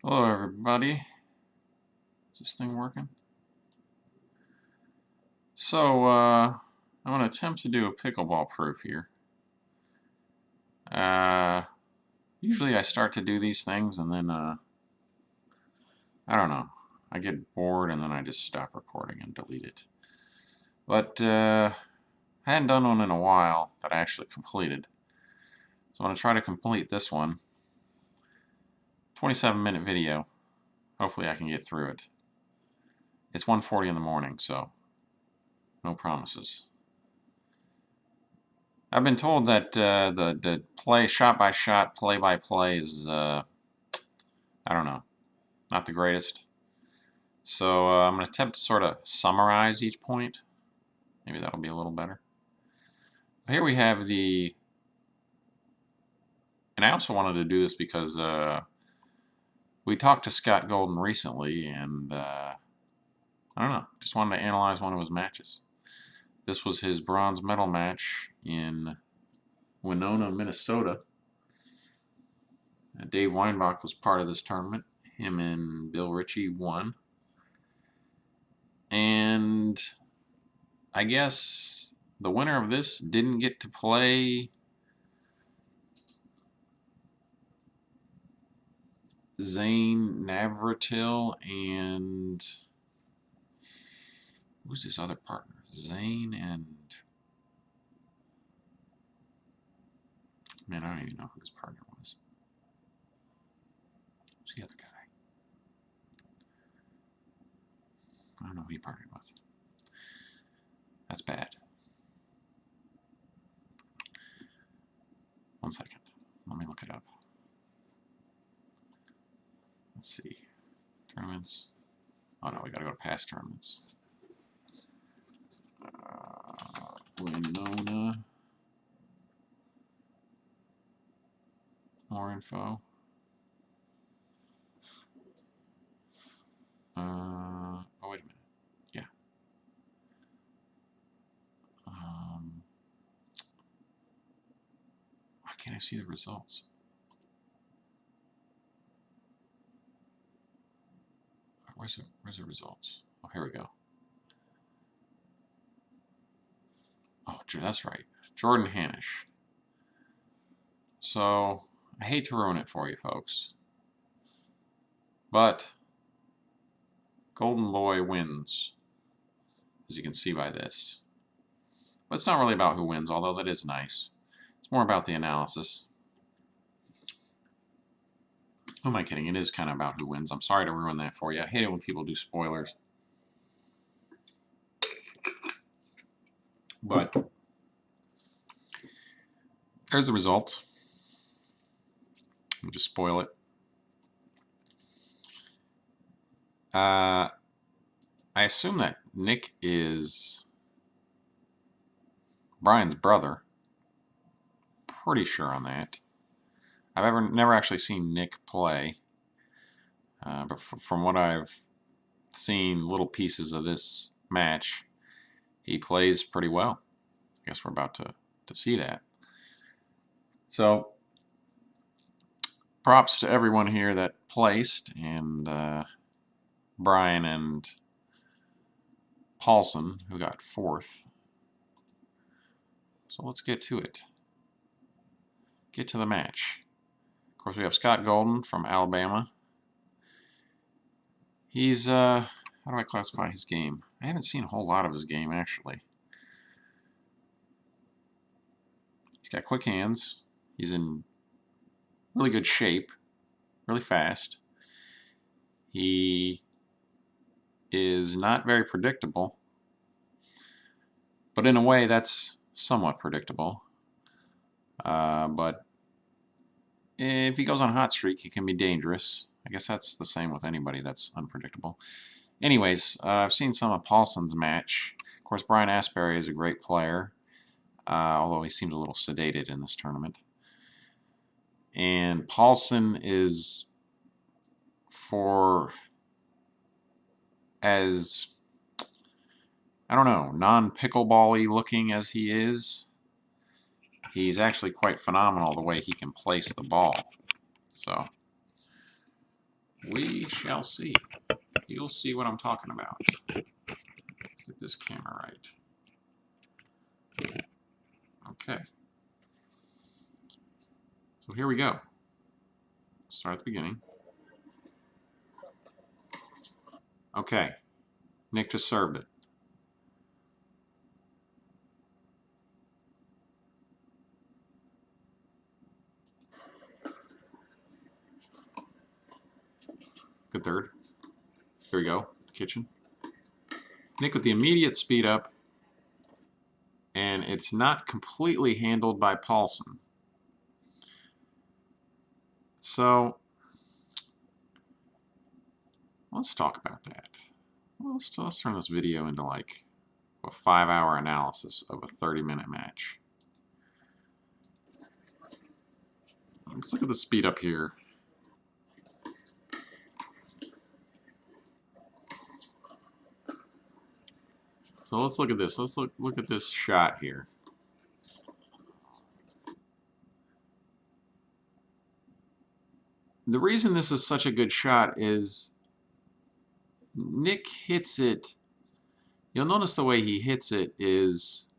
Hello everybody. Is this thing working? So, I'm going to attempt to do a pickleball proof here. Usually I start to do these things and then, I don't know, I get bored and then I just stop recording and delete it. But, I hadn't done one in a while that I actually completed. So I'm going to try to complete this one. 27-minute video. Hopefully I can get through it. It's 1:40 in the morning, so no promises. I've been told that the play shot by shot, play by play is I don't know, not the greatest. So I'm going to attempt to sort of summarize each point. Maybe that'll be a little better. Here we have the, and I also wanted to do this because we talked to Scott Golden recently, and I don't know, just wanted to analyze one of his matches. This was his bronze medal match in Winona, Minnesota. Dave Weinbach was part of this tournament. Him and Bill Ritchie won. And I guess the winner of this didn't get to play Zane Navratil and who's his other partner? Zane and, man, I don't even know who his partner was. Who's the other guy? I don't know who he partnered with. That's bad. One second. Let me look it up. Let's see. Tournaments. Oh no, we gotta go to past tournaments. Winona. More info. Oh, wait a minute. Yeah. Why can't I see the results? Where's the results? Oh, here we go. Oh, that's right. Jordan Hanisch. So, I hate to ruin it for you folks, but Goldenboy wins, as you can see by this. But it's not really about who wins, although that is nice. It's more about the analysis. Who am I kidding? It is kind of about who wins. I'm sorry to ruin that for you. I hate it when people do spoilers. But there's the results. I'll just spoil it. I assume that Nick is Brian's brother. Pretty sure on that. I've never actually seen Nick play, but from what I've seen, little pieces of this match, he plays pretty well. I guess we're about to see that. So, props to everyone here that placed, and Brian and Paulson, who got 4th. So let's get to it. Get to the match. Of course, we have Scott Golden from Alabama. He's, how do I classify his game? I haven't seen a whole lot of his game, actually. He's got quick hands. He's in really good shape, really fast. He is not very predictable, but in a way that's somewhat predictable. But if he goes on a hot streak, he can be dangerous. I guess that's the same with anybody that's unpredictable. Anyways, I've seen some of Paulson's match. Of course, Brian Asbury is a great player, although he seems a little sedated in this tournament. And Paulson is, for as, I don't know, non-pickleball-y looking as he is, he's actually quite phenomenal the way he can place the ball. So, We shall see. You'll see what I'm talking about. Get this camera right. Okay. So here we go. Start at the beginning. Okay. Nick just served it. Good third. Here we go. The kitchen. Nick with the immediate speed up. And it's not completely handled by Paulson. So let's talk about that. Well, let's turn this video into like a 5-hour analysis of a 30-minute match. Let's look at the speed up here. So let's look at this. Let's look at this shot here. The reason this is such a good shot is Nick hits it. You'll notice the way he hits it is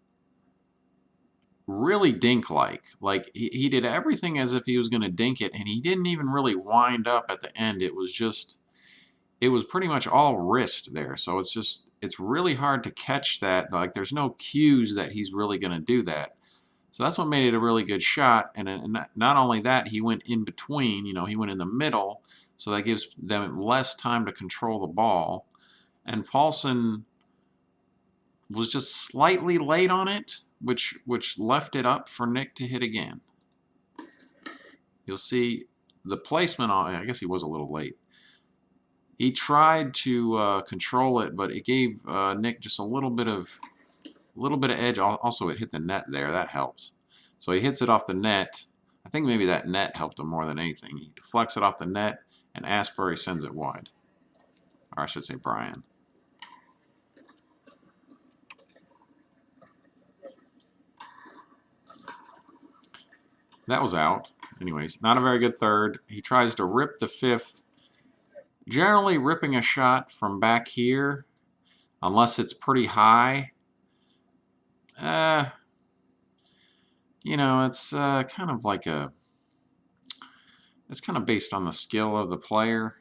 really dink-like. Like he did everything as if he was going to dink it, and he didn't even really wind up at the end. It was pretty much all wrist there. So it's really hard to catch that. Like there's no cues that he's really going to do that. So that's what made it a really good shot. And not only that, he went in between. You know, he went in the middle, so that gives them less time to control the ball. And Paulson was just slightly late on it, which left it up for Nick to hit again. You'll see the placement on. I guess he was a little late. He tried to control it, but it gave Nick just a little bit of edge. Also, it hit the net there. That helped. So he hits it off the net. I think maybe that net helped him more than anything. He deflects it off the net, and Asbury sends it wide. Or I should say Brian. That was out. Anyways, not a very good third. He tries to rip the fifth. Generally, ripping a shot from back here, unless it's pretty high, you know, it's kind of like it's kind of based on the skill of the player.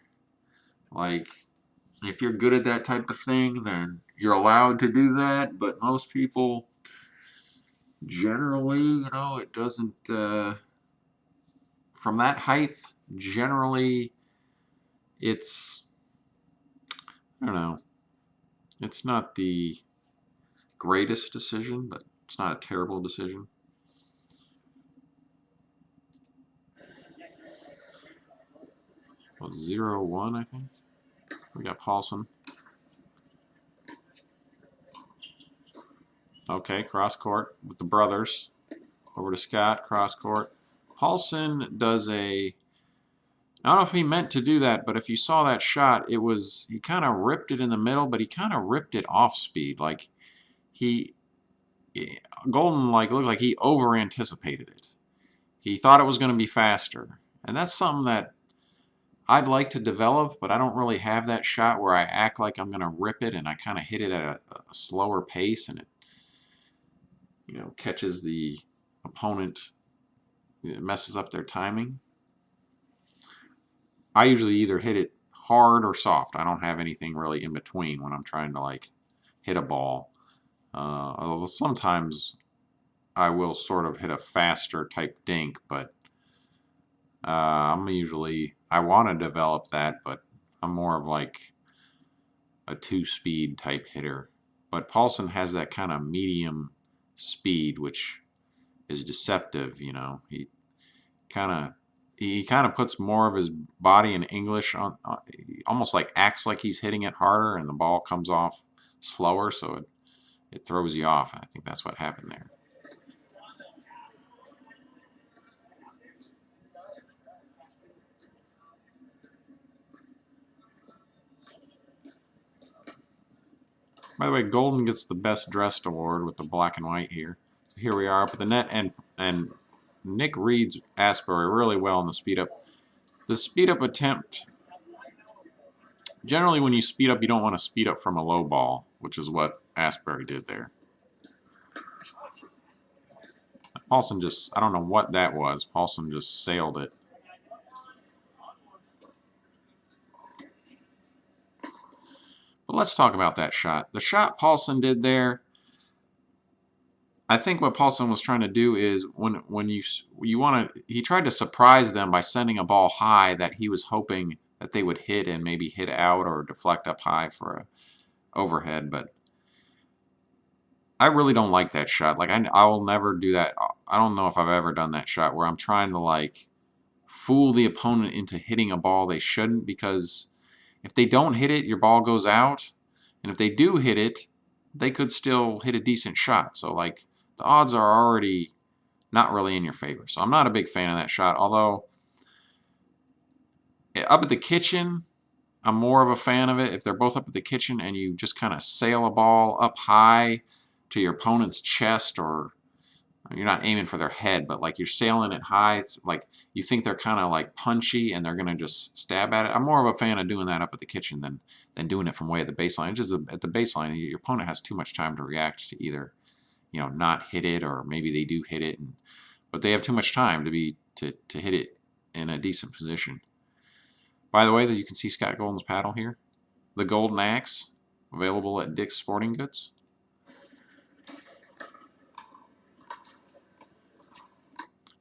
Like, if you're good at that type of thing, then you're allowed to do that. But most people, generally, you know, it doesn't, from that height, generally, it's, I don't know, it's not the greatest decision, but it's not a terrible decision. Well, 0-1, I think. We got Paulson. Okay, cross court with the brothers. Over to Scott, cross court. Paulson does a, I don't know if he meant to do that, but if you saw that shot, it was, he kind of ripped it in the middle, but he kind of ripped it off speed. Like Golden looked like he over anticipated it. He thought it was going to be faster. And that's something that I'd like to develop, but I don't really have that shot where I act like I'm going to rip it and I kind of hit it at a slower pace and it, you know, catches the opponent, it messes up their timing. I usually either hit it hard or soft. I don't have anything really in between when I'm trying to like hit a ball. Although sometimes I will sort of hit a faster type dink, but I'm usually, I want to develop that, but I'm more of like a 2-speed type hitter. But Paulson has that kind of medium speed, which is deceptive, you know. He kind of puts more of his body in English on almost like acts like he's hitting it harder, and the ball comes off slower, so it throws you off. I think that's what happened there. By the way, Golden gets the best dressed award with the black and white here. So here we are up at the net, and Nick reads Asbury really well in the speed up. The speed up attempt generally when you speed up, you don't want to speed up from a low ball, which is what Asbury did there. Paulson just, I don't know what that was. Paulson just sailed it. But let's talk about that shot. The shot Paulson did there, I think what Paulson was trying to do is when you want to, he tried to surprise them by sending a ball high that he was hoping that they would hit and maybe hit out or deflect up high for a overhead. But I really don't like that shot. Like I will never do that. I don't know if I've ever done that shot where I'm trying to like fool the opponent into hitting a ball they shouldn't, because if they don't hit it, your ball goes out, and if they do hit it, they could still hit a decent shot. So like the odds are already not really in your favor. So I'm not a big fan of that shot. Although up at the kitchen, I'm more of a fan of it. If they're both up at the kitchen and you just kind of sail a ball up high to your opponent's chest, or you're not aiming for their head, but like you're sailing it high, it's like you think they're kind of like punchy and they're going to just stab at it. I'm more of a fan of doing that up at the kitchen than doing it from way at the baseline. It's just at the baseline, your opponent has too much time to react to either, you know, not hit it, or maybe they do hit it, but they have too much time to hit it in a decent position. By the way, that you can see Scott Golden's paddle here, the Golden Axe, available at Dick's Sporting Goods.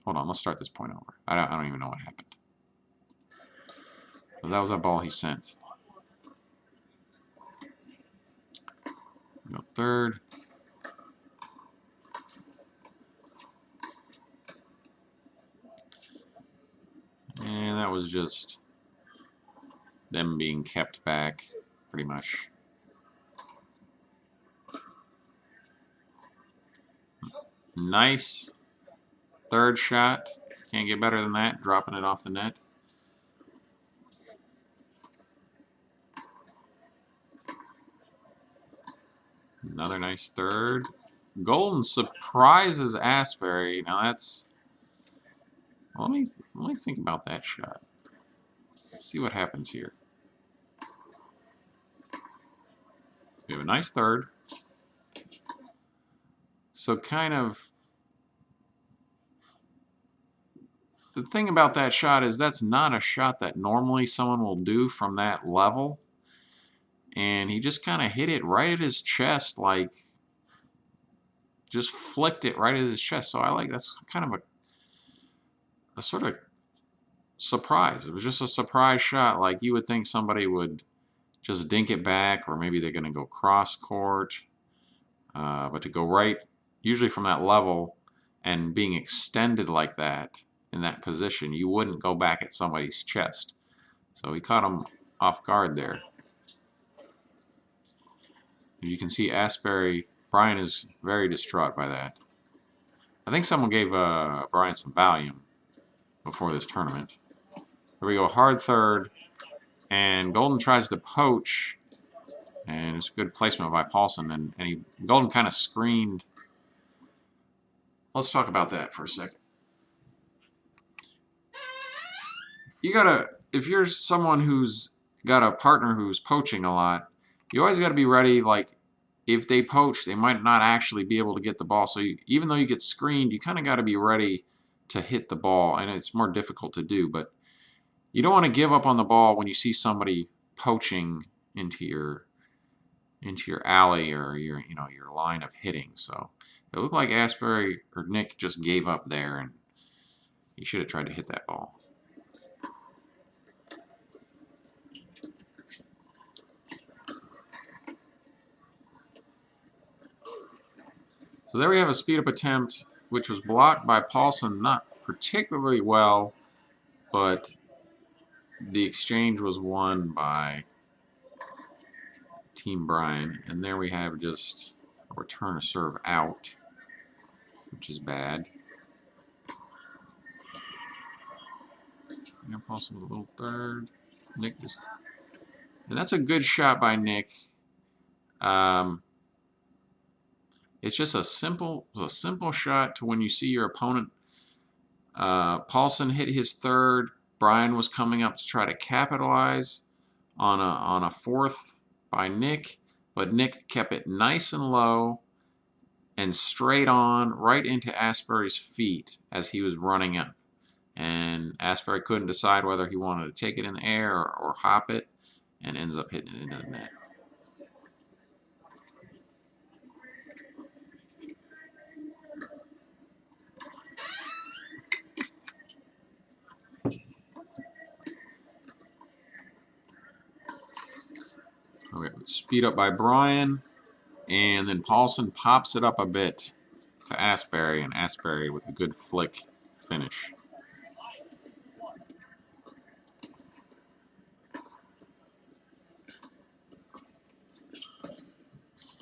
Hold on, let's start this point over. I don't even know what happened. So that was a ball he sent. Go third. And that was just them being kept back, pretty much. Nice third shot. Can't get better than that, dropping it off the net. Another nice third. Golden surprises Asbury. Now that's... Let me think about that shot. Let's see what happens here. We have a nice third. So kind of... The thing about that shot is that's not a shot that normally someone will do from that level. And he just kind of hit it right at his chest, like just flicked it right at his chest. So I like, that's kind of a sort of surprise. It was just a surprise shot. Like you would think somebody would just dink it back, or maybe they're going to go cross court. But to go right, usually from that level, and being extended like that in that position, you wouldn't go back at somebody's chest. So he caught him off guard there. As you can see, Asbury, Brian is very distraught by that. I think someone gave Brian some Valium before this tournament. Here we go, hard third, and Golden tries to poach, and it's a good placement by Paulson, and Golden kind of screened. Let's talk about that for a second. You gotta, if you're someone who's got a partner who's poaching a lot, you always got to be ready. Like if they poach, they might not actually be able to get the ball. So even though you get screened, you kind of got to be ready to hit the ball, and it's more difficult to do. But you don't want to give up on the ball when you see somebody poaching into your alley or your line of hitting. So it looked like Asbury or Nick just gave up there, and he should have tried to hit that ball. So there we have a speed-up attempt, which was blocked by Paulson, not particularly well, but the exchange was won by Team Brian. And there we have just a return a serve out, which is bad. Yeah, Paulson with a little third. Nick just... And that's a good shot by Nick. It's just a simple shot to when you see your opponent. Paulson hit his third. Brian was coming up to try to capitalize on a fourth by Nick, but Nick kept it nice and low and straight on right into Asbury's feet as he was running up. And Asbury couldn't decide whether he wanted to take it in the air or hop it, and ends up hitting it into the net. Okay, speed up by Brian, and then Paulson pops it up a bit to Asbury, and Asbury with a good flick finish.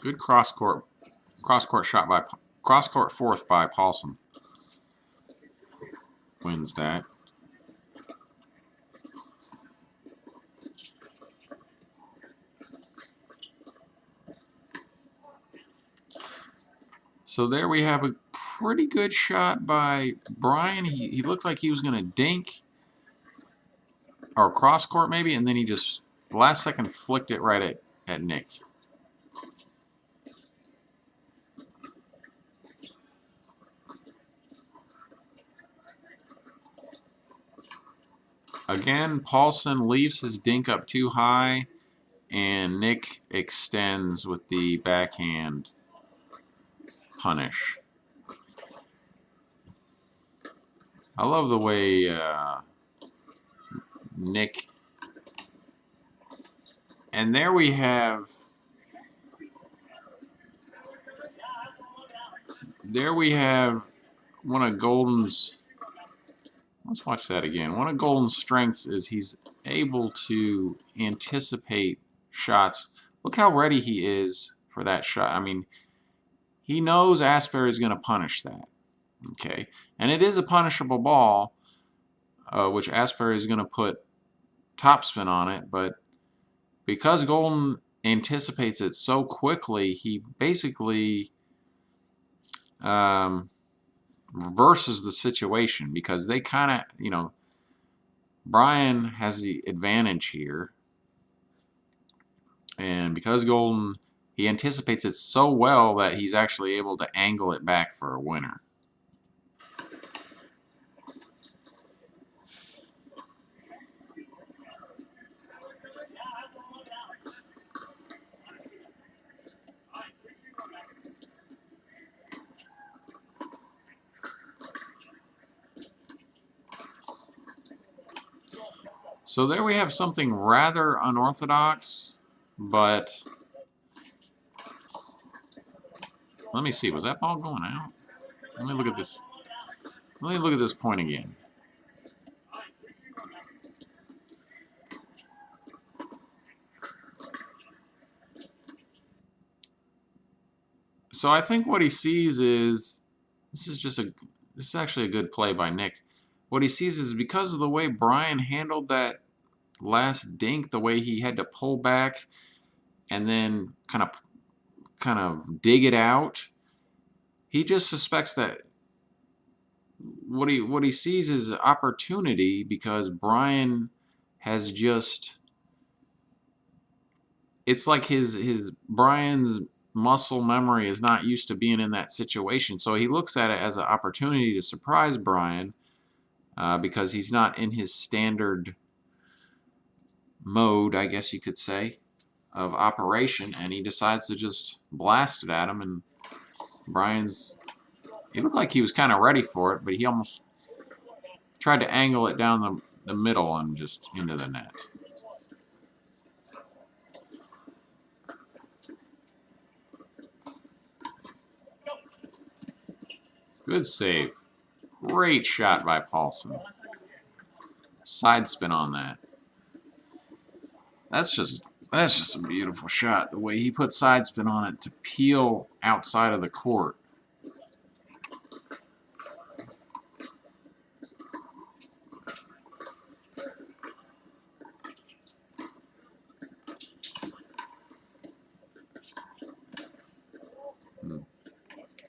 Good cross court shot by cross court fourth by Paulson. Wins that. So there we have a pretty good shot by Brian. He looked like he was going to dink or cross court maybe, and then he just last second flicked it right at Nick. Again, Paulson leaves his dink up too high, and Nick extends with the backhand punish. I love the way Nick... And there we have... one of Golden's... Let's watch that again. One of Golden's strengths is he's able to anticipate shots. Look how ready he is for that shot. I mean, he knows Asbury is going to punish that. Okay, and it is a punishable ball, which Asbury is going to put topspin on it, but because Golden anticipates it so quickly, he basically reverses the situation, because they kind of, you know, Brian has the advantage here, and because Golden, he anticipates it so well that he's actually able to angle it back for a winner. So there we have something rather unorthodox, but let me see, was that ball going out? Let me look at this. Let me look at this point again. So I think what he sees is, this is actually a good play by Nick. What he sees is, because of the way Brian handled that last dink, the way he had to pull back and then kind of dig it out, he just suspects that what he sees is opportunity, because Brian has just, it's like his Brian's muscle memory is not used to being in that situation, so he looks at it as an opportunity to surprise Brian, because he's not in his standard mode, I guess you could say, of operation, and he decides to just blast it at him, and he looked like he was kind of ready for it, but he almost tried to angle it down the middle and just into the net. Good save. Great shot by Paulson. Side spin on that. That's just a beautiful shot. The way he put side spin on it to peel outside of the court.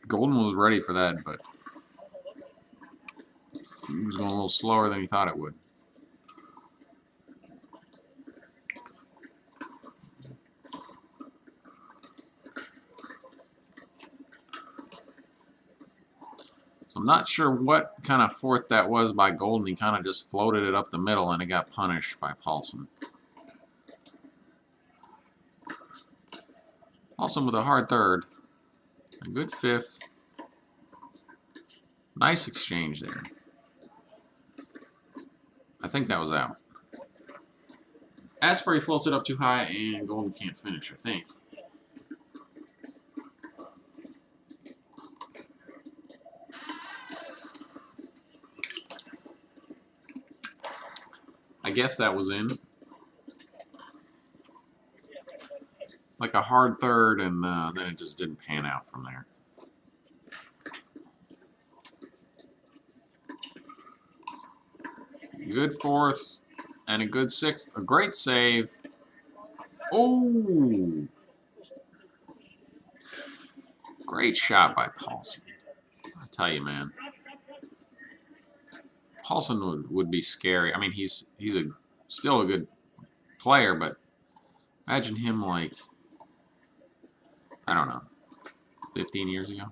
Golden was ready for that, but he was going a little slower than he thought it would. I'm not sure what kind of fourth that was by Golden. He kind of just floated it up the middle and it got punished by Paulson. Paulson with a hard third. A good fifth. Nice exchange there. I think that was out. Asbury floats it up too high and Golden can't finish, I think. I guess that was in. Like a hard third, and then it just didn't pan out from there. Good fourth and a good sixth. A great save. Oh! Great shot by Paulson. I tell you, man. Paulson would be scary. I mean, he's still a good player, but imagine him like, I don't know, 15 years ago.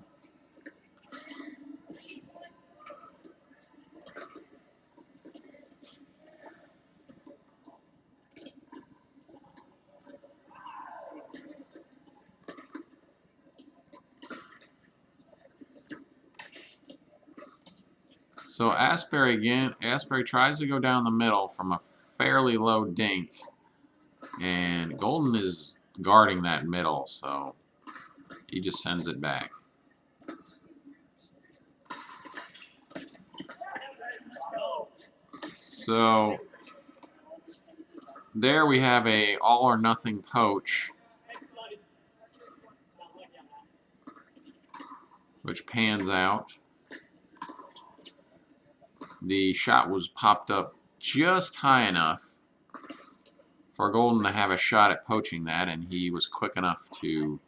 So Asbury again. Asbury tries to go down the middle from a fairly low dink, and Golden is guarding that middle, so he just sends it back. So there we have a all or nothing poach, which pans out. The shot was popped up just high enough for Golden to have a shot at poaching that, and he was quick enough to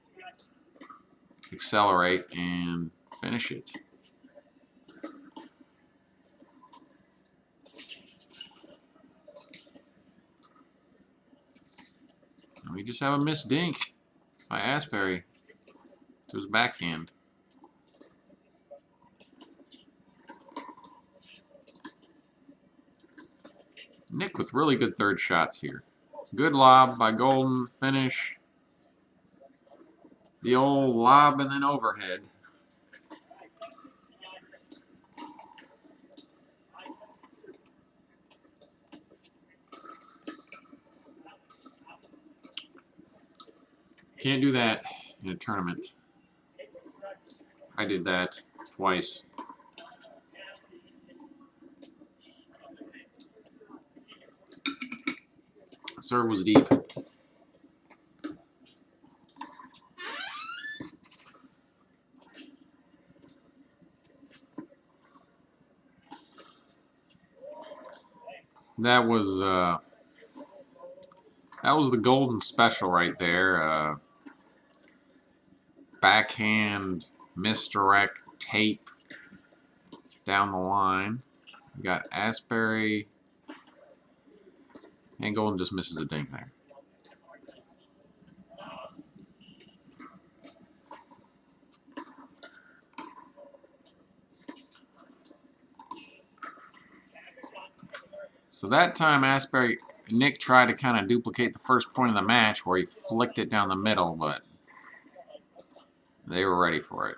accelerate and finish it. And we just have a missed dink by Asbury to his backhand. Nick with really good third shots here. Good lob by Golden. Finish. The old lob and then overhead. Can't do that in a tournament. I did that twice. Serve was deep. That was the Golden special right there. Backhand misdirect tape down the line. We got Asbury, and Golden just misses a dink there. So that time Nick tried to kind of duplicate the first point of the match where he flicked it down the middle, but they were ready for it.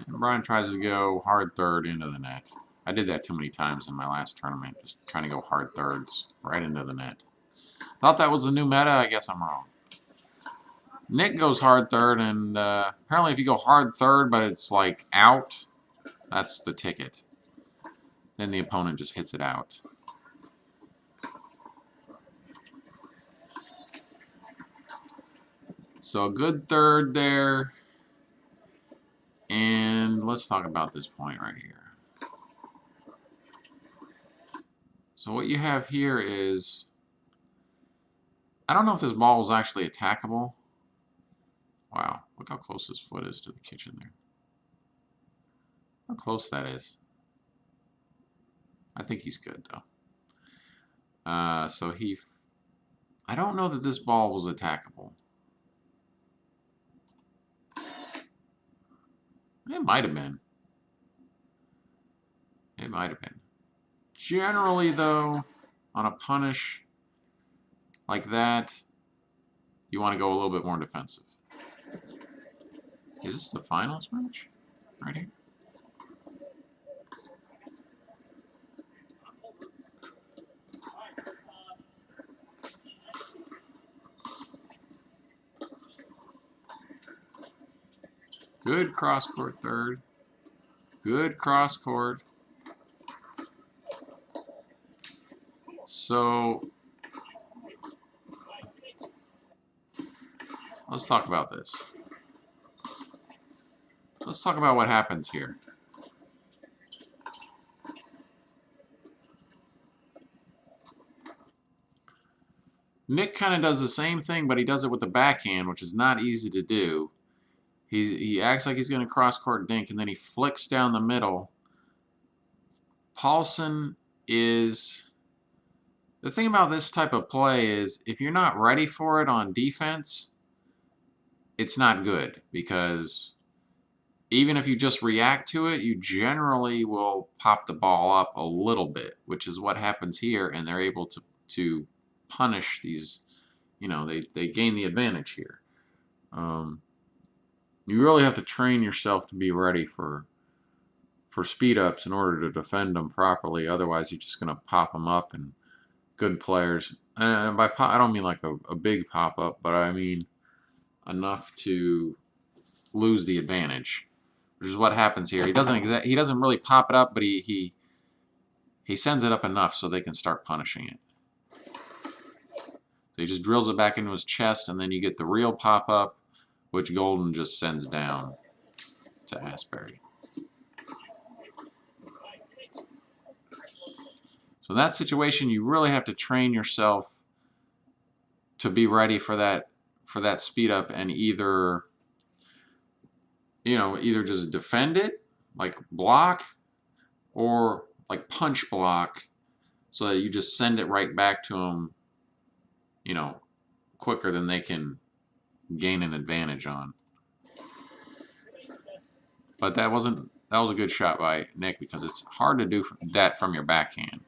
And Brian tries to go hard third into the net. I did that too many times in my last tournament, just trying to go hard thirds right into the net. Thought that was the new meta. I guess I'm wrong. Nick goes hard third, and apparently if you go hard third but it's like out, that's the ticket. Then the opponent just hits it out. So a good third there. And let's talk about this point right here. So what you have here is, I don't know if this ball was actually attackable. Wow, look how close his foot is to the kitchen there. How close that is. I think he's good though. I don't know that this ball was attackable. It might have been. It might have been. Generally, though, on a punish like that, you want to go a little bit more defensive. Is this the finals match? Right here? Good cross-court third. Good cross-court. So, let's talk about this. Let's talk about what happens here. Nick kind of does the same thing, but he does it with the backhand, which is not easy to do. He acts like he's going to cross-court dink, and then he flicks down the middle. Paulson is... The thing about this type of play is if you're not ready for it on defense, it's not good, because even if you just react to it, you generally will pop the ball up a little bit, which is what happens here, and they're able to punish these, you know, they gain the advantage here. You really have to train yourself to be ready for speed ups in order to defend them properly. Otherwise, you're just going to pop them up, and good players, and by pop, I don't mean like a big pop up, but I mean enough to lose the advantage, which is what happens here. He doesn't really pop it up, but he sends it up enough so they can start punishing it. So he just drills it back into his chest, and then you get the real pop up, which Golden just sends down to Asbury. So in that situation, you really have to train yourself to be ready for that speed up, and either just defend it, like block, or like punch block, so that you just send it right back to them, you know, quicker than they can gain an advantage on. But that was a good shot by Nick, because it's hard to do that from your backhand.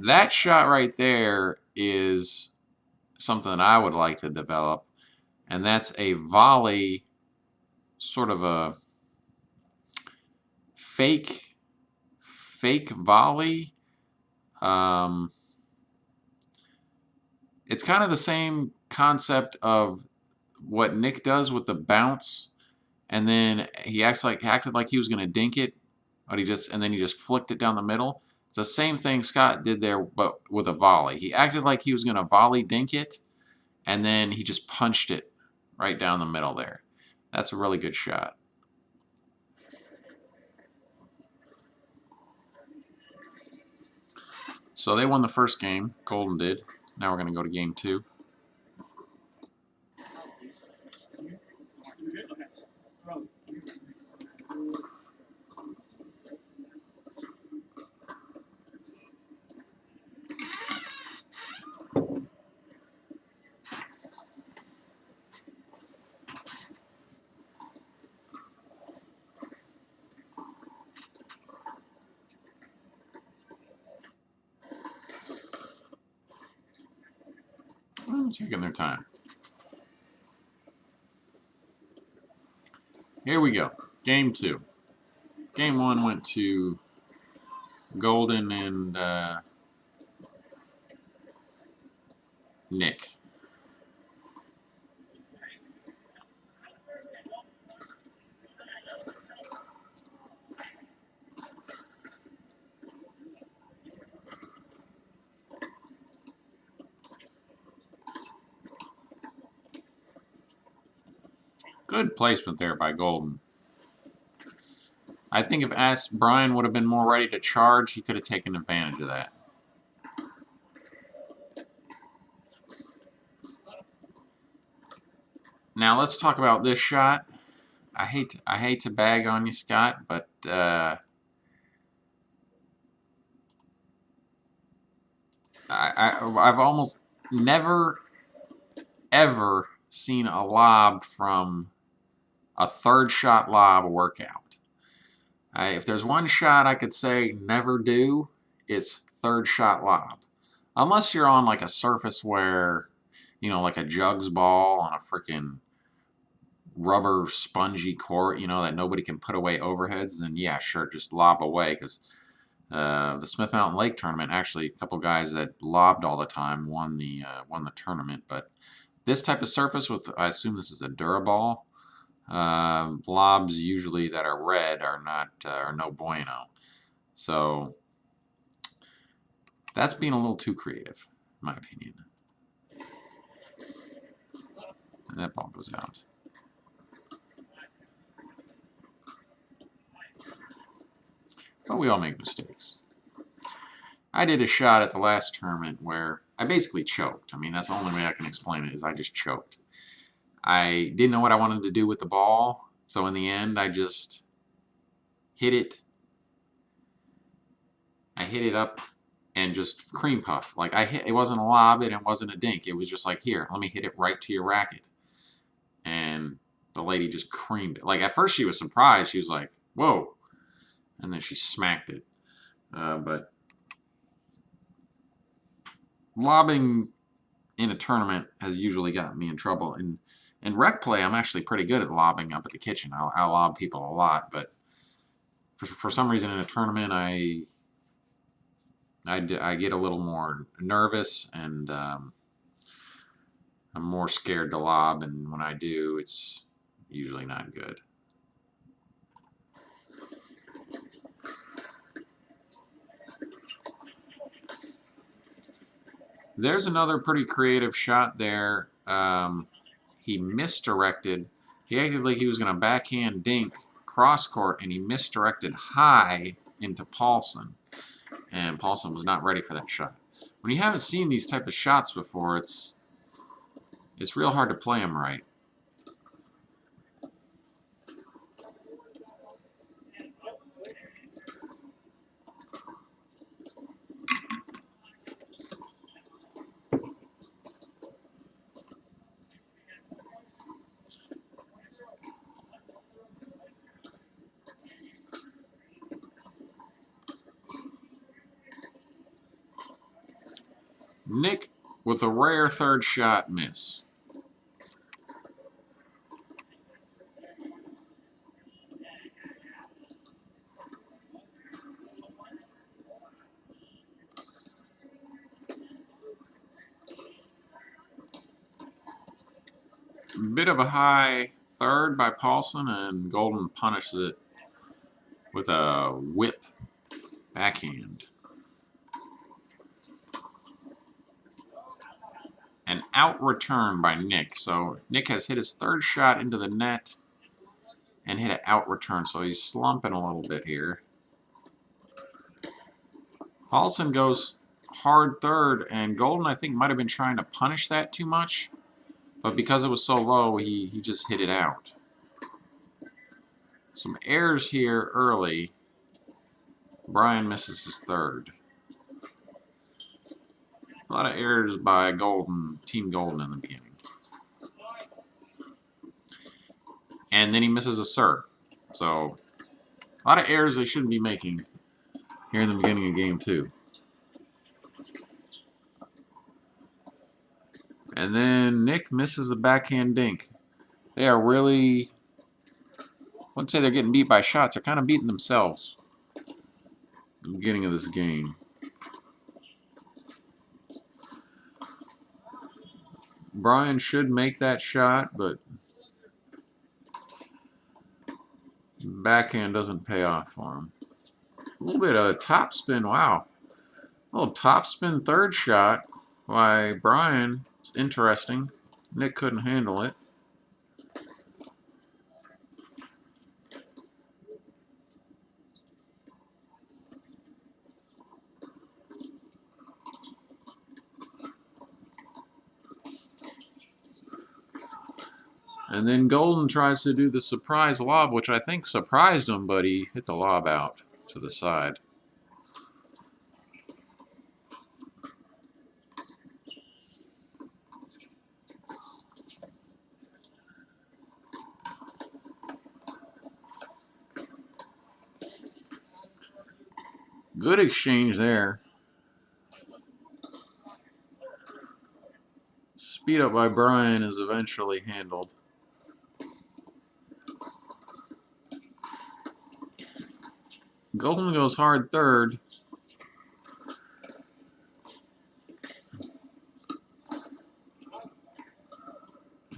That shot right there is something that I would like to develop, and that's a volley, sort of a fake volley. It's kind of the same concept of what Nick does with the bounce, and then he acted like he was going to dink it, but then he just flicked it down the middle. It's the same thing Scott did there, but with a volley. He acted like he was going to volley dink it, and then he just punched it right down the middle there. That's a really good shot. So they won the first game. Golden did. Now we're going to go to game 2. Taking their time. Here we go. Game 2. Game 1 went to Golden and Nick. Good placement there by Golden. I think if Brian would have been more ready to charge, he could have taken advantage of that. Now let's talk about this shot. I hate to bag on you, Scott, but I've almost never ever seen a lob from a third shot lob workout. If there's one shot I could say never do, it's third shot lob. Unless you're on like a surface where, you know, like a jugs ball on a freaking rubber spongy court, you know, that nobody can put away overheads, then yeah, sure, just lob away. Because the Smith Mountain Lake tournament, actually, a couple guys that lobbed all the time won the tournament. But this type of surface with, I assume this is a Duraball, lobs usually that are red are not are no bueno. So that's being a little too creative, in my opinion. And that ball goes out. But we all make mistakes. I did a shot at the last tournament where I basically choked. I mean, that's the only way I can explain it, is I just choked. I didn't know what I wanted to do with the ball, so in the end, I just hit it. I hit it up and just cream puff. Like, it wasn't a lob and it wasn't a dink. It was just like, here, let me hit it right to your racket. And the lady just creamed it. Like, at first she was surprised. She was like, whoa. And then she smacked it. But lobbing in a tournament has usually gotten me in trouble. In rec play, I'm actually pretty good at lobbing up at the kitchen. I'll lob people a lot, but for some reason in a tournament, I get a little more nervous, and I'm more scared to lob, and when I do, it's usually not good. There's another pretty creative shot there. He misdirected. He acted like he was going to backhand dink cross court, and he misdirected high into Paulson. And Paulson was not ready for that shot. When you haven't seen these type of shots before, it's real hard to play them right. Nick with a rare third shot miss. Bit of a high third by Paulson, and Golden punishes it with a whip backhand. An out return by Nick. So Nick has hit his third shot into the net and hit an out return. So he's slumping a little bit here. Paulson goes hard third, and Golden, I think, might have been trying to punish that too much. But because it was so low, he just hit it out. Some errors here early. Brian misses his third. A lot of errors by Golden, Team Golden in the beginning. And then he misses a serve. So, a lot of errors they shouldn't be making here in the beginning of game 2. And then Nick misses a backhand dink. They are really, I wouldn't say they're getting beat by shots. They're kind of beating themselves at the beginning of this game. Brian should make that shot, but backhand doesn't pay off for him. A little bit of topspin, wow. A little topspin third shot by Brian. It's interesting. Nick couldn't handle it. And then Golden tries to do the surprise lob, which I think surprised him, but he hit the lob out to the side. Good exchange there. Speed up by Brian is eventually handled. Golden goes hard third.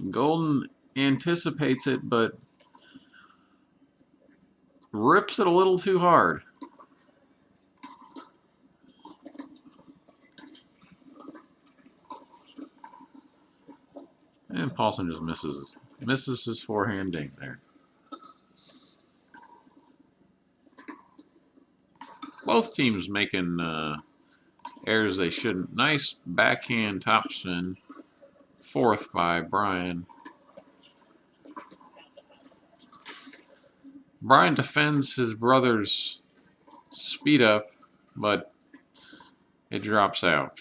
Golden anticipates it, but rips it a little too hard. And Paulson just misses his forehand ding there. Both teams making errors they shouldn't. Nice backhand topspin. Fourth by Brian. Brian defends his brother's speed up, but it drops out.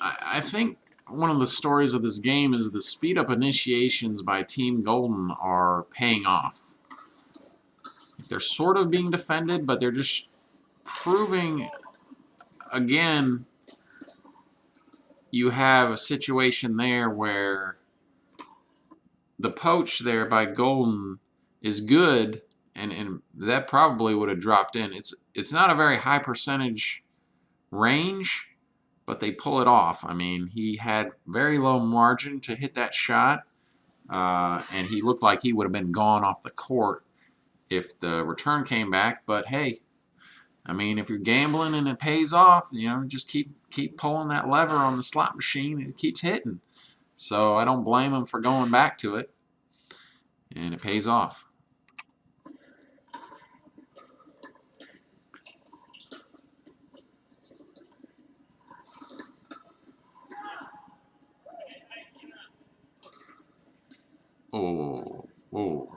I think one of the stories of this game is the speed up initiations by Team Golden are paying off. They're sort of being defended, but they're just proving, again, you have a situation there where the poach there by Golden is good, and that probably would have dropped in. It's not a very high percentage range, but they pull it off. I mean, he had very low margin to hit that shot, and he looked like he would have been gone off the court if the return came back. But hey, I mean, if you're gambling and it pays off, you know, just keep pulling that lever on the slot machine and it keeps hitting. So I don't blame him for going back to it, and it pays off. Oh, whoa.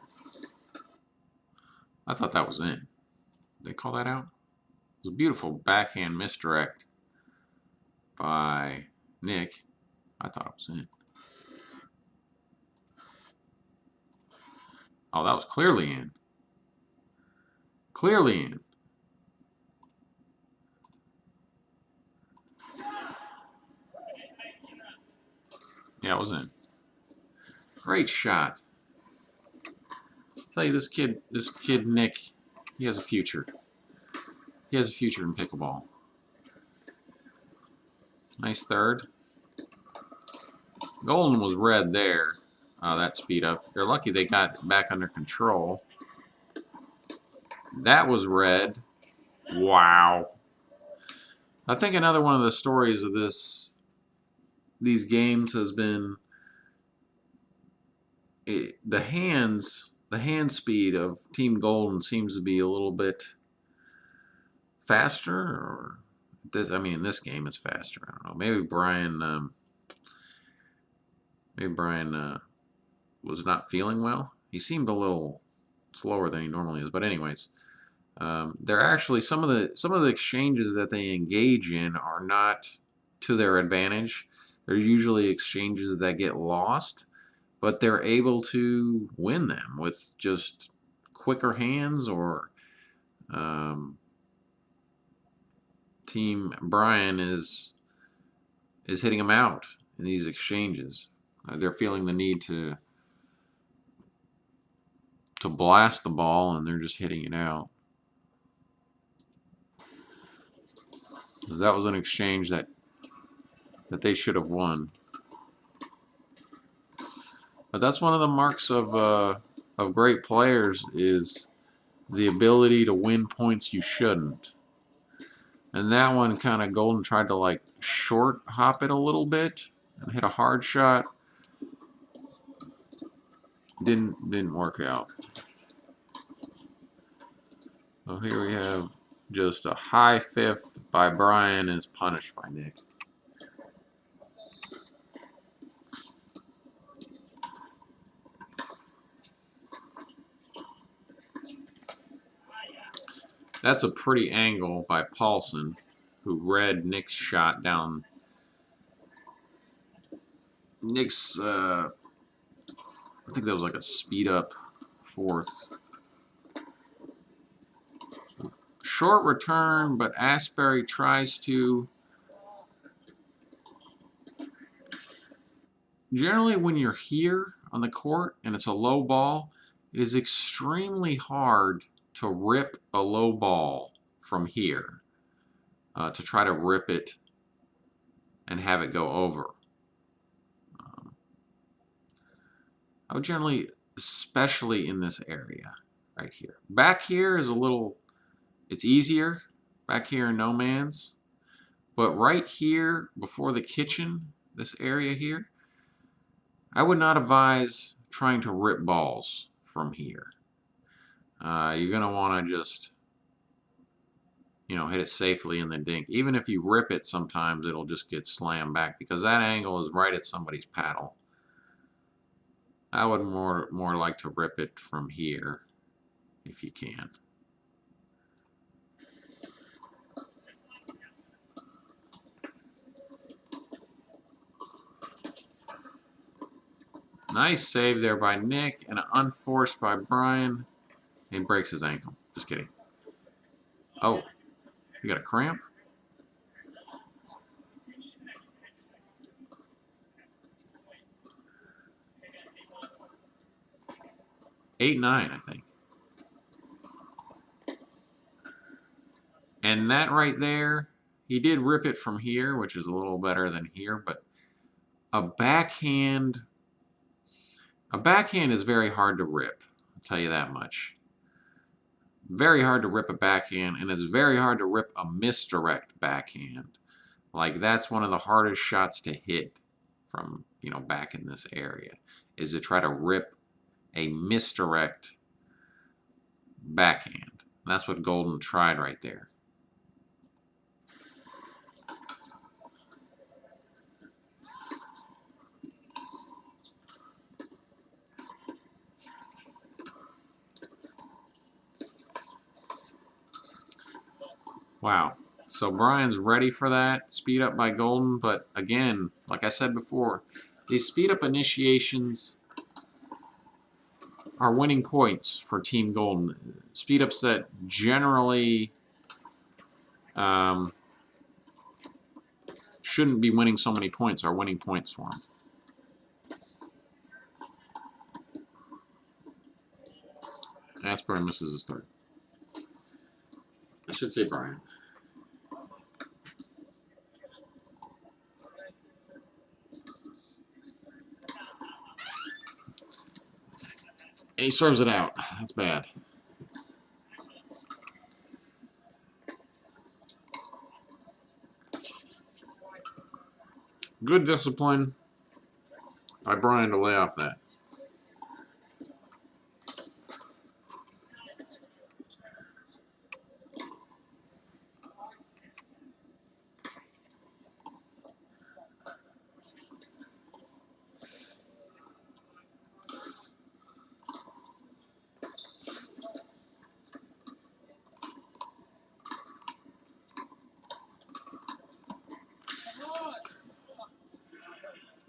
I thought that was in. Did they call that out? It was a beautiful backhand misdirect by Nick. I thought it was in. Oh, that was clearly in. Clearly in. Yeah, it was in. Great shot. I'll tell you, this kid Nick, he has a future. He has a future in pickleball. Nice third. Golden was red there. That speed up. They're lucky they got back under control. That was red. Wow. I think another one of the stories of these games has been the hand speed of Team Golden seems to be a little bit faster, or this, I mean, in this game it's faster. I don't know. Maybe Brian was not feeling well. He seemed a little slower than he normally is. But anyways, they're actually some of the exchanges that they engage in are not to their advantage. They're usually exchanges that get lost, but they're able to win them with just quicker hands, or Team Brian is hitting them out in these exchanges. They're feeling the need to blast the ball, and they're just hitting it out. That was an exchange that they should have won. But that's one of the marks of great players, is the ability to win points you shouldn't. And that one kind of Golden tried to like short hop it a little bit and hit a hard shot. Didn't work out. So here we have just a high fifth by Brian is punished by Nick. That's a pretty angle by Paulson, who read Nick's shot down Nick's, I think that was like a speed up fourth. Short return, but Asbury tries to. Generally, when you're here on the court and it's a low ball, it is extremely hard to rip a low ball from here, to try to rip it and have it go over. I would generally, especially in this area right here. Back here is a little, it's easier. Back here in no man's. But right here before the kitchen, this area here, I would not advise trying to rip balls from here. You're going to want to just, hit it safely in the dink. Even if you rip it, sometimes it'll just get slammed back because that angle is right at somebody's paddle. I would more like to rip it from here if you can. Nice save there by Nick and unforced by Brian. He breaks his ankle. Just kidding. Oh, you got a cramp? Eight, 9, I think. And that right there, he did rip it from here, which is a little better than here, but a backhand is very hard to rip. I'll tell you that much. Very hard to rip a backhand, and it's very hard to rip a misdirect backhand. Like, that's one of the hardest shots to hit from, back in this area, is to try to rip a misdirect backhand. And that's what Golden tried right there. Wow. So Brian's ready for that. Speed up by Golden. But again, like I said before, these speed up initiations are winning points for Team Golden. Speed ups that generally shouldn't be winning so many points are winning points for them. Asbury misses his third. I should say Brian. And he serves it out. That's bad. Good discipline by Brian to lay off that.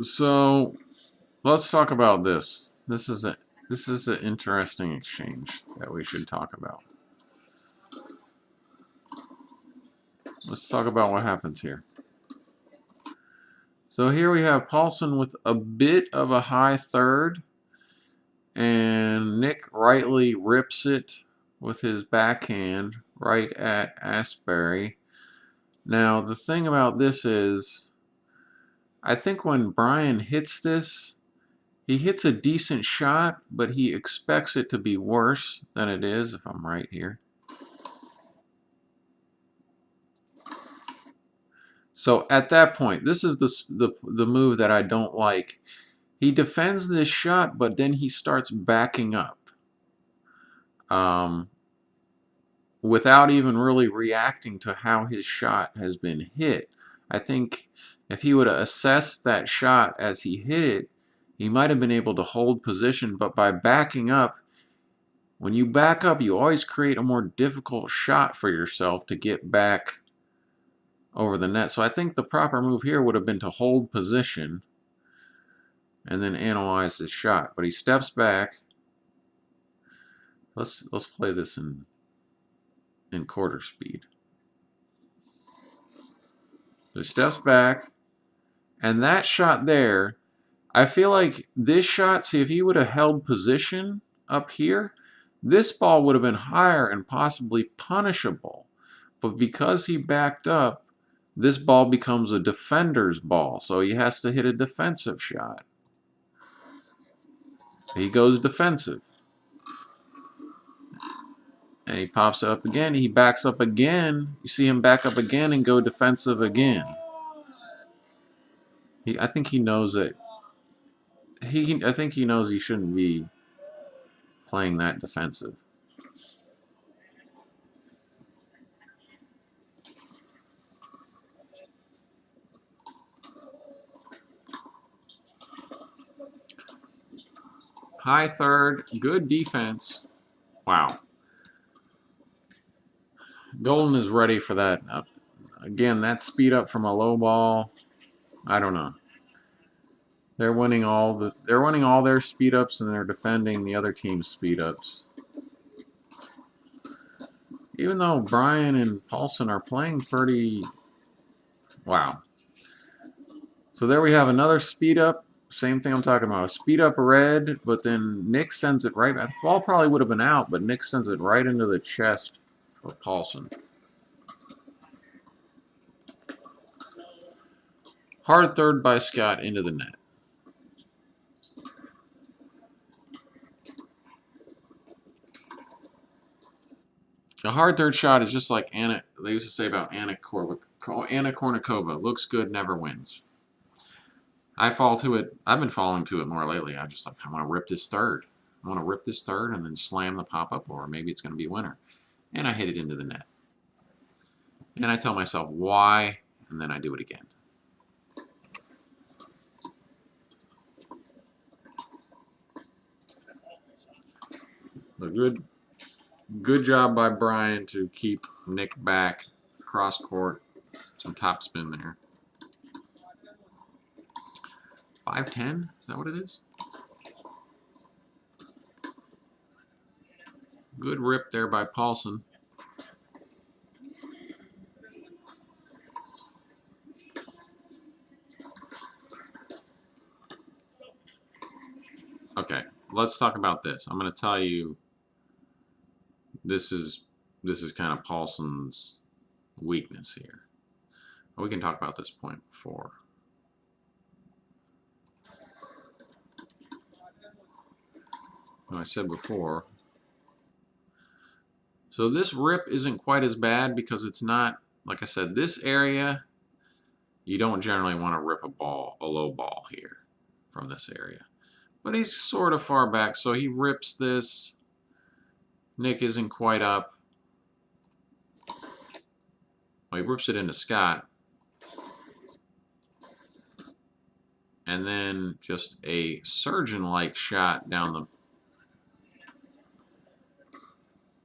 So let's talk about this. This is an interesting exchange that we should talk about. Let's talk about what happens here. So here we have Paulson with a bit of a high third, and Nick rightly rips it with his backhand right at Asbury. Now the thing about this is, I think when Brian hits this, he hits a decent shot, but he expects it to be worse than it is, if I'm right here. So at that point, this is the move that I don't like. He defends this shot, but then he starts backing up without even really reacting to how his shot has been hit. I think if he would have assessed that shot as he hit it, he might have been able to hold position, but by backing up, when you back up, you always create a more difficult shot for yourself to get back over the net. So I think the proper move here would have been to hold position and then analyze his shot. But he steps back. Let's play this in quarter speed. So he steps back, and that shot there, I feel like this shot, see, if he would have held position up here, this ball would have been higher and possibly punishable. But because he backed up, this ball becomes a defender's ball, so he has to hit a defensive shot. He goes defensive. And he pops it up again. He backs up again. You see him back up again and go defensive again. I think he knows that. I think he knows he shouldn't be playing that defensive. High third, good defense. Wow. Golden is ready for that. Again, that speed up from a low ball. I don't know. They're winning all their speed ups, and they're defending the other team's speed ups. Even though Brian and Paulson are playing pretty. Wow. So there we have another speed up. Same thing I'm talking about. A speed up red, but then Nick sends it right back. The ball probably would have been out, but Nick sends it right into the chest of Paulson. Hard third by Scott into the net. A hard third shot is just like they used to say about Anna Kournikova. Looks good, never wins. I fall to it. I've been falling to it more lately. I just like, I want to rip this third. I want to rip this third and then slam the pop-up, or maybe it's going to be a winner. And I hit it into the net. And I tell myself, why? And then I do it again. A good job by Brian to keep Nick back, cross court, some top spin there. 5-10? Is that what it is? Good rip there by Paulson. Okay, let's talk about this. I'm going to tell you this is kind of Paulson's weakness here. We can talk about this point before. I said before. So this rip isn't quite as bad because it's not, like I said, this area, you don't generally want to rip a low ball here from this area. But he's sort of far back, so he rips this. Nick isn't quite up. Well, he rips it into Scott. And then just a surgeon-like shot down the...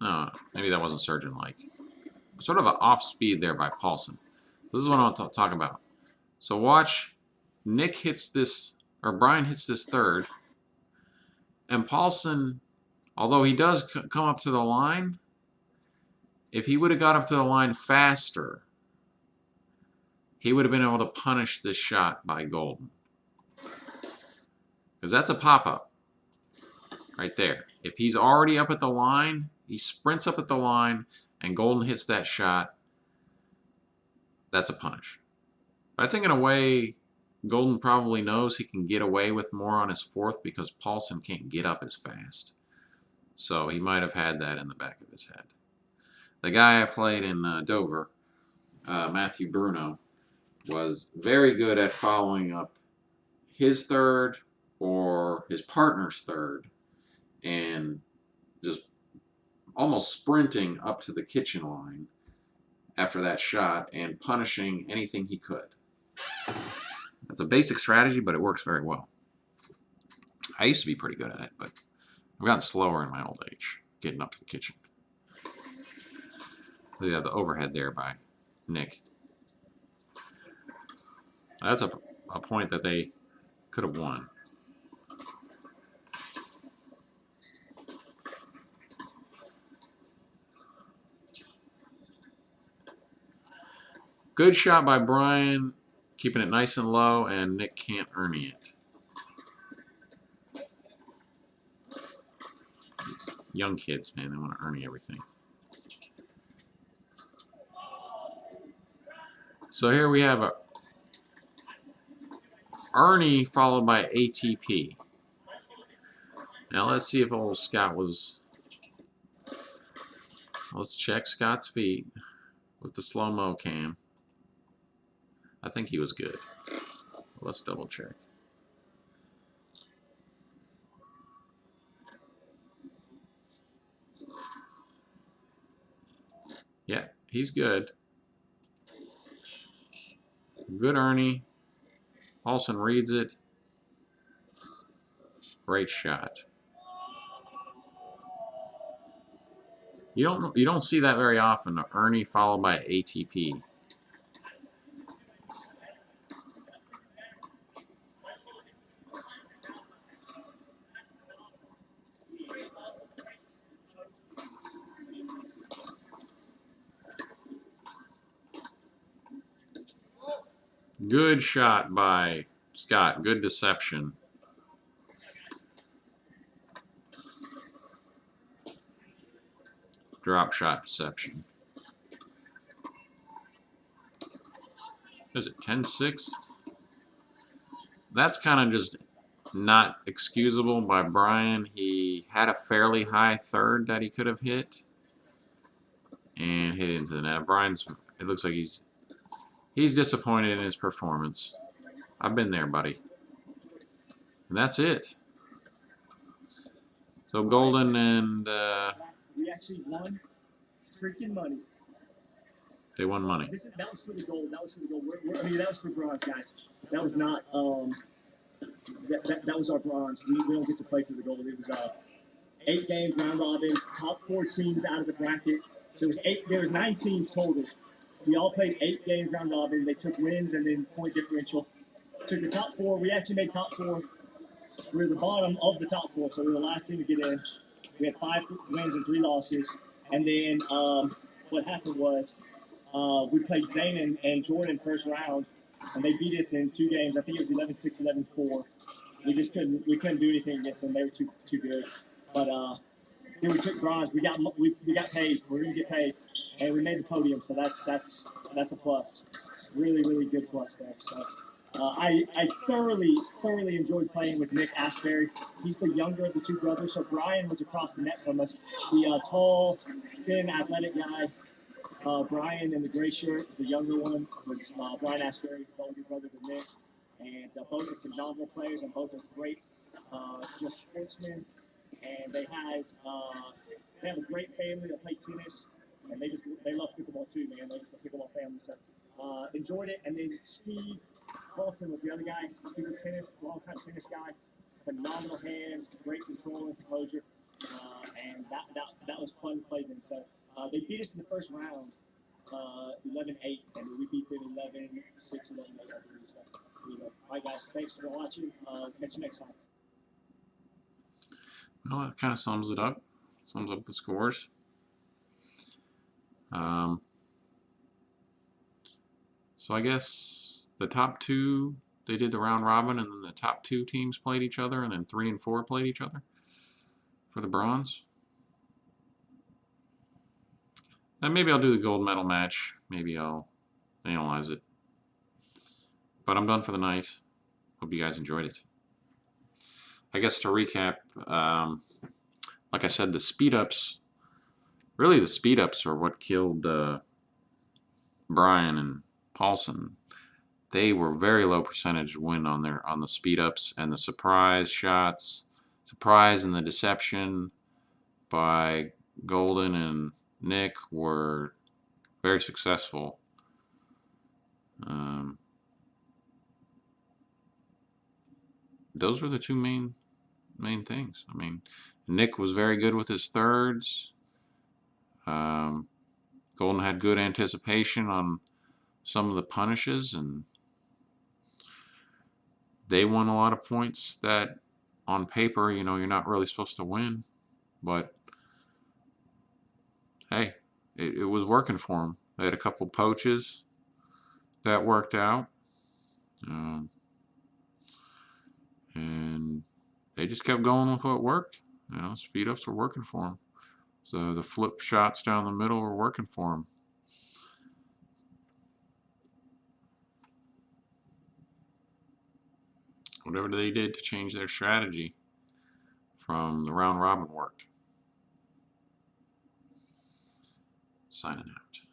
No, maybe that wasn't surgeon-like. Sort of an off-speed there by Paulson. This is what I want to talk about. So watch, Nick hits this, or Brian hits this third, and Paulson, although he does come up to the line, if he would have got up to the line faster, he would have been able to punish this shot by Golden. Because that's a pop-up right there. If he's already up at the line, he sprints up at the line, and Golden hits that shot, that's a punish. But I think in a way, Golden probably knows he can get away with more on his fourth because Paulson can't get up as fast. So he might have had that in the back of his head. The guy I played in Dover, Matthew Bruno, was very good at following up his third or his partner's third and just almost sprinting up to the kitchen line after that shot and punishing anything he could. That's a basic strategy, but it works very well. I used to be pretty good at it, but I've gotten slower in my old age, getting up to the kitchen. Yeah, the overhead there by Nick. That's a point that they could have won. Good shot by Brian, keeping it nice and low, and Nick can't Ernie it. These young kids, man, they want to Ernie everything. So here we have a Ernie followed by ATP. Now let's see if old Scott was... Let's check Scott's feet with the slow-mo cam. I think he was good. Let's double check. Yeah, he's good. Good Ernie. Paulson reads it. Great shot. You don't see that very often. Ernie followed by ATP. Good shot by Scott. Good deception. Drop shot deception. Is it 10-6? That's kind of just not excusable by Brian. He had a fairly high third that he could have hit and hit into the net. Brian's, it looks like he's disappointed in his performance. I've been there, buddy. And that's it. So Golden and we actually won freaking money. They won money. That was for the gold. That was for the gold. I mean, that was for bronze, guys. That was not. That was our bronze. We don't get to play for the gold. It was 8 games round robin. Top 4 teams out of the bracket. There was 9 teams total. We all played 8 games round robin. They took wins and then point differential. Took the top 4. We actually made top 4. We were the bottom of the top 4, so we were the last team to get in. We had 5 wins and 3 losses. And then what happened was we played Zane and Jordan first round, and they beat us in 2 games. I think it was 11-6, 11-4. We just couldn't do anything against them. They were too good. But then we took bronze. We got paid. We're gonna get paid, and we made the podium. So that's a plus. Really, really good plus there. So. I thoroughly enjoyed playing with Nick Ashbury. He's the younger of the 2 brothers, so Brian was across the net from us. The tall, thin, athletic guy, Brian in the gray shirt, the younger one, was Brian Ashbury, the older brother to Nick. And both are phenomenal players, and both are great, just sportsmen. And they have a great family that play tennis, and they love pickleball too, man. They're just a pickleball family. So enjoyed it. And then Steve Paulson was the other guy. He's a long-time tennis guy. Phenomenal hands, great control and composure, and that was fun to play them. So they beat us in the first round, 11-8, and we beat them 11-6, 11-8. So, all right, guys, thanks for watching. Catch you next time. Well, that kind of sums it up. Sums up the scores. So I guess the top 2, they did the round robin, and then the top 2 teams played each other, and then 3 and 4 played each other for the bronze. And maybe I'll do the gold medal match. Maybe I'll analyze it. But I'm done for the night. Hope you guys enjoyed it. I guess to recap, like I said, the speed-ups, really the speed-ups are what killed Brian and Paulson. They were very low percentage win on the speed-ups, and the surprise shots, surprise and the deception by Golden and Nick were very successful. Those were the 2 main things. I mean, Nick was very good with his thirds. Golden had good anticipation on some of the punishes, and they won a lot of points that on paper, you know, you're not really supposed to win. But hey, it was working for them. They had a couple poaches. that worked out. And they just kept going with what worked. You know, speed ups were working for them. So the flip shots down the middle were working for them. Whatever they did to change their strategy from the round robin worked. Signing out.